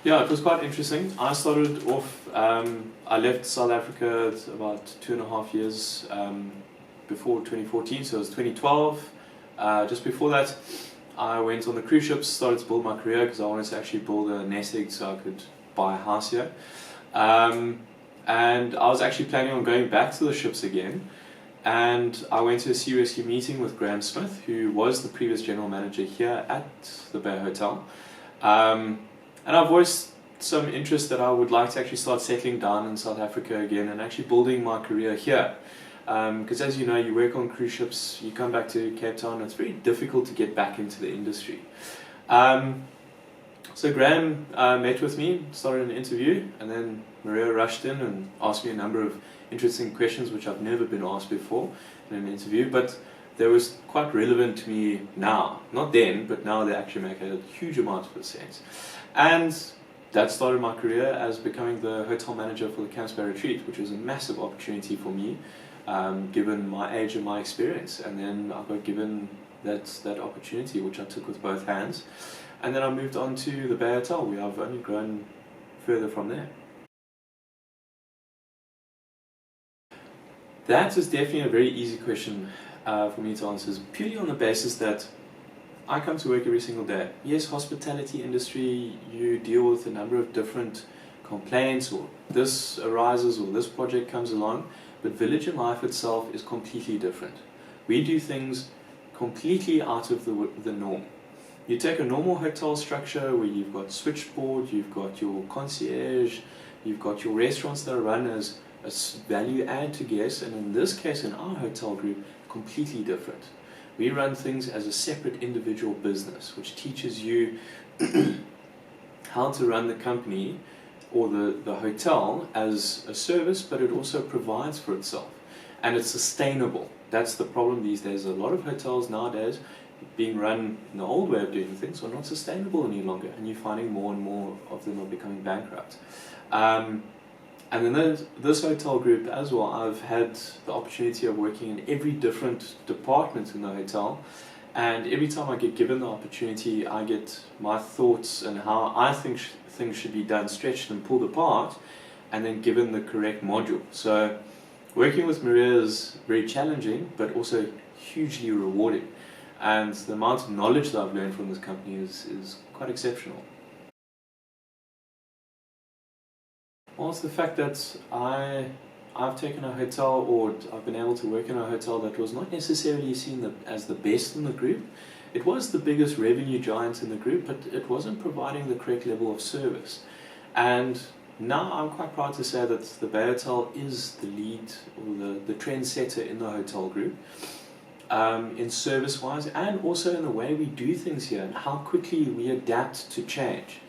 Yeah, it was quite interesting. I started off, I left South Africa about 2.5 years before 2014, so it was 2012. Just before that, I went on the cruise ships, started to build my career because I wanted to actually build a nest egg so I could buy a house here. And I was actually planning on going back to the ships again. And I went to a sea rescue meeting with Graham Smith, who was the previous general manager here at the Bay Hotel. And I've voiced some interest that I would like to actually start settling down in South Africa again and actually building my career here. Because as you know, you work on cruise ships, you come back to Cape Town, it's very difficult to get back into the industry. So Graham met with me, started an interview, and then Maria rushed in and asked me a number of interesting questions which I've never been asked before in an interview, but they was quite relevant to me now. Not then, but now they actually make a huge amount of sense. And that started my career as becoming the hotel manager for the Camps Bay Retreat, which was a massive opportunity for me, given my age and my experience. And then I got given that opportunity, which I took with both hands. And then I moved on to the Bay Hotel, where I've only grown further from there. That is definitely a very easy question for me to answer, purely on the basis that I come to work every single day. Yes, hospitality industry, you deal with a number of different complaints, or this arises or this project comes along, but Village in Life itself is completely different. We do things completely out of the norm. You take a normal hotel structure where you've got switchboard, you've got your concierge, you've got your restaurants that are run as a value add to guests, and in this case, in our hotel group, completely different. We run things as a separate individual business, which teaches you how to run the company or the hotel as a service, but it also provides for itself. And it's sustainable. That's the problem these days. A lot of hotels nowadays being run in the old way of doing things are not sustainable any longer, and you're finding more and more of them are becoming bankrupt. And then this hotel group as well, I've had the opportunity of working in every different department in the hotel, and every time I get given the opportunity, I get my thoughts and how I think things should be done stretched and pulled apart, and then given the correct module. So working with Maria is very challenging, but also hugely rewarding, and the amount of knowledge that I've learned from this company is quite exceptional. Well, it's the fact that I've taken a hotel, or I've been able to work in a hotel that was not necessarily seen as the best in the group. It was the biggest revenue giant in the group, but it wasn't providing the correct level of service. And now I'm quite proud to say that the Bay Hotel is the lead, or the trendsetter in the hotel group, in service-wise, and also in the way we do things here and how quickly we adapt to change.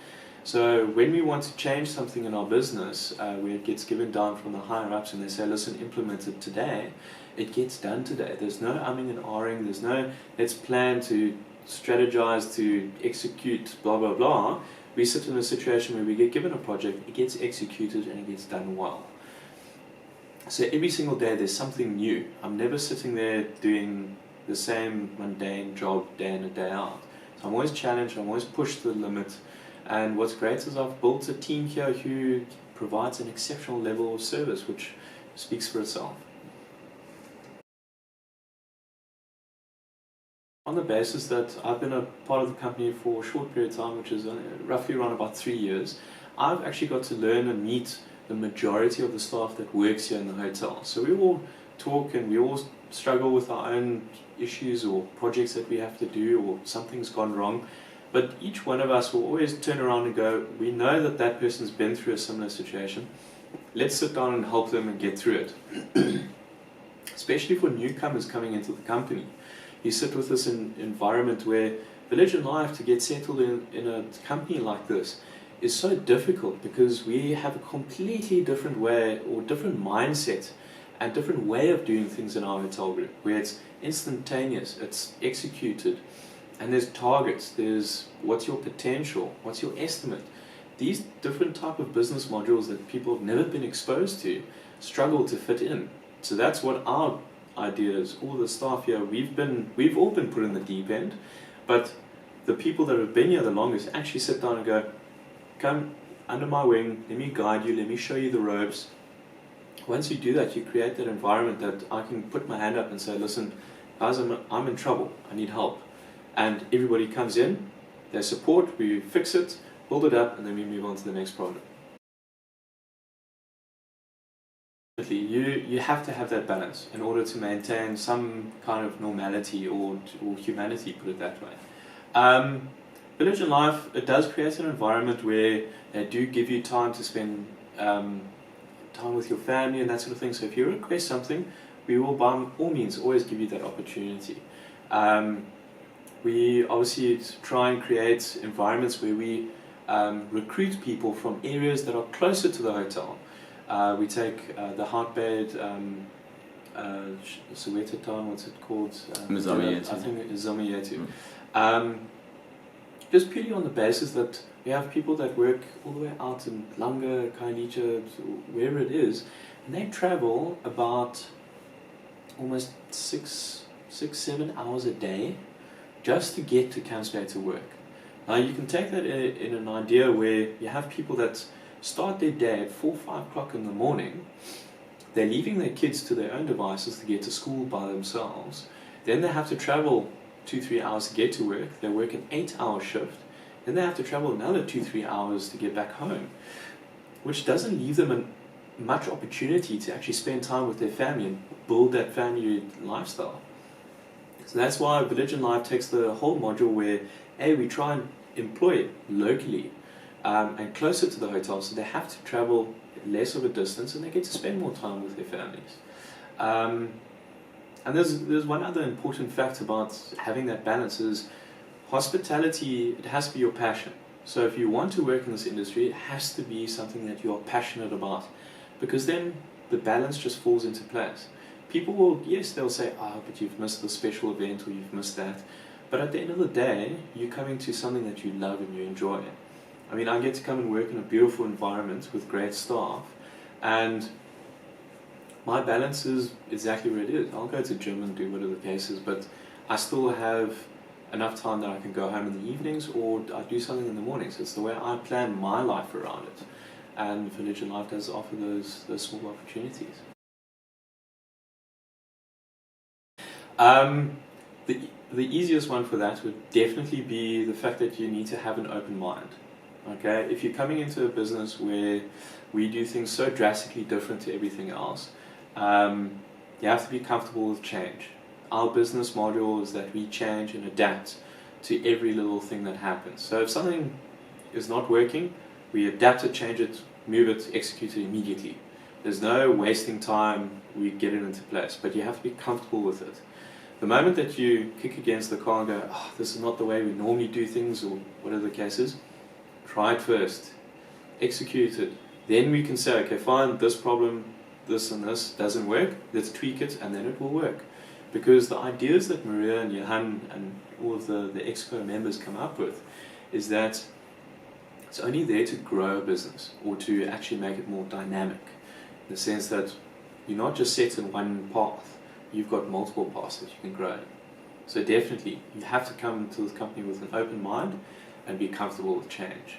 So when we want to change something in our business, where it gets given down from the higher ups and they say, listen, implement it today, it gets done today. There's no umming and ahhing, there's no let's plan to strategize to execute blah blah blah. We sit in a situation where we get given a project, it gets executed and it gets done well. So every single day there's something new. I'm never sitting there doing the same mundane job day in and day out. So I'm always challenged, I'm always pushed to the limit. And what's great is I've built a team here who provides an exceptional level of service, which speaks for itself. On the basis that I've been a part of the company for a short period of time, which is roughly around about 3 years, I've actually got to learn and meet the majority of the staff that works here in the hotel. So we all talk and we all struggle with our own issues or projects that we have to do, or something's gone wrong. But each one of us will always turn around and go, we know that that person's been through a similar situation. Let's sit down and help them and get through it. Especially for newcomers coming into the company. You sit with this environment where Village in Life, to get settled in a company like this, is so difficult because we have a completely different way or different mindset and different way of doing things in our hotel group, where it's instantaneous, it's executed. And there's targets, there's what's your potential, what's your estimate. These different type of business modules that people have never been exposed to struggle to fit in. So that's what our idea is. All the staff here, we've all been put in the deep end, but the people that have been here the longest actually sit down and go, come, under my wing, let me guide you, let me show you the ropes. Once you do that, you create that environment that I can put my hand up and say, listen, guys, I'm in trouble, I need help. And everybody comes in, they support, we fix it, build it up, and then we move on to the next problem. You have to have that balance in order to maintain some kind of normality or humanity, put it that way. Village and Life, it does create an environment where they do give you time to spend time with your family and that sort of thing. So if you request something, we will by all means always give you that opportunity. We obviously try and create environments where we recruit people from areas that are closer to the hotel. We take the Heartbed, Soweto town, what's it called? Mzamietu. I think it's Mzamietu. Just purely on the basis that we have people that work all the way out in Langa, Khayelitsha, wherever it is, and they travel about almost 6-7 hours a day just to get to Camps Bay to work. Now you can take that in an idea where you have people that start their day at 4-5 o'clock in the morning. They're leaving their kids to their own devices to get to school by themselves. Then they have to travel 2-3 hours to get to work. They work an 8-hour shift. Then they have to travel another 2-3 hours to get back home, which doesn't leave them much opportunity to actually spend time with their family and build that family lifestyle. So that's why Village and Life takes the whole module where, A, we try and employ locally and closer to the hotel, so they have to travel less of a distance and they get to spend more time with their families. And there's one other important fact about having that balance is hospitality, it has to be your passion. So if you want to work in this industry, it has to be something that you're passionate about, because then the balance just falls into place. People will, yes, they'll say, but you've missed the special event or you've missed that. But at the end of the day, you're coming to something that you love and you enjoy. I mean, I get to come and work in a beautiful environment with great staff, and my balance is exactly where it is. I'll go to gym and do whatever the case is, but I still have enough time that I can go home in the evenings or I do something in the mornings. It's the way I plan my life around it. And Village and Life does offer those small opportunities. The easiest one for that would definitely be the fact that you need to have an open mind. Okay, if you're coming into a business where we do things so drastically different to everything else, you have to be comfortable with change. Our business model is that we change and adapt to every little thing that happens. So if something is not working, we adapt it, change it, move it, execute it immediately. There's no wasting time, we get it into place, but you have to be comfortable with it. The moment that you kick against the car and go, this is not the way we normally do things, or whatever the case is, try it first, execute it. Then we can say, okay, fine, this problem, this and this doesn't work, let's tweak it, and then it will work. Because the ideas that Maria and Johan and all of the Exco members come up with is that it's only there to grow a business or to actually make it more dynamic, in the sense that you're not just set in one path, you've got multiple paths that you can grow in. So definitely, you have to come to this company with an open mind and be comfortable with change.